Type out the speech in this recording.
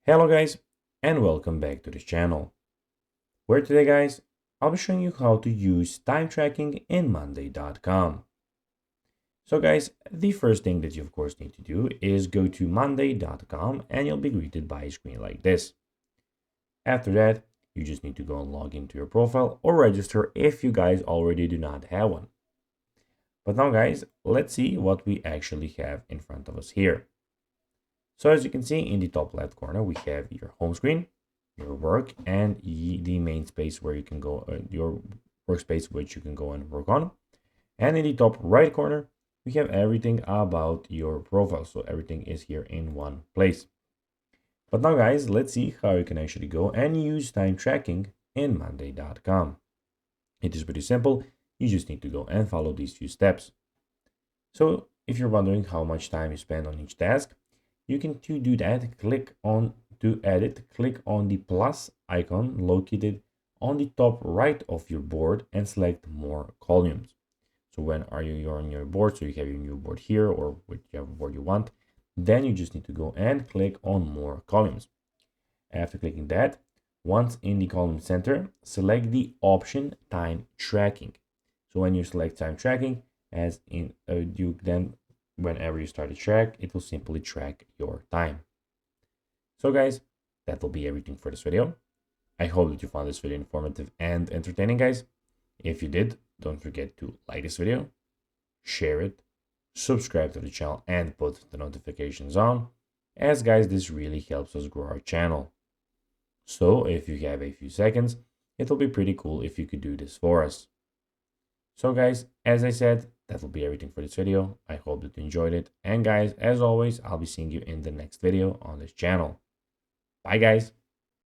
Hello guys, and welcome back to this channel, where today guys, I'll be showing you how to use time tracking in monday.com. So guys, the first thing that you of course need to do is go to monday.com and you'll be greeted by a screen like this. After that, you just need to go and log into your profile or register if you guys already do not have one. But now guys, let's see what we actually have in front of us here. So as you can see in the top left corner, we have your home screen, your work, and the main space where you can go, your workspace which you can go and work on. And in the top right corner, we have everything about your profile. So everything is here in one place. But now guys, let's see how you can actually go and use time tracking in monday.com. It is pretty simple. You just need to go and follow these few steps. So if you're wondering how much time you spend on each task, you can do that. Click on to edit, click on the plus icon located on the top right of your board and select more columns. So when you're on your board, so you have your new board here or whichever board you want, then you just need to go and click on more columns. After clicking that, once in the column center, select the option time tracking. So when you select time tracking, as in you then whenever you start a track, it will simply track your time. So guys, that will be everything for this video. I hope that you found this video informative and entertaining, guys. If you did, don't forget to like this video, share it, subscribe to the channel, and put the notifications on, as guys, this really helps us grow our channel. So if you have a few seconds, it'll be pretty cool if you could do this for us. So guys, as I said, that will be everything for this video. I hope that you enjoyed it. And guys, as always, I'll be seeing you in the next video on this channel. Bye guys.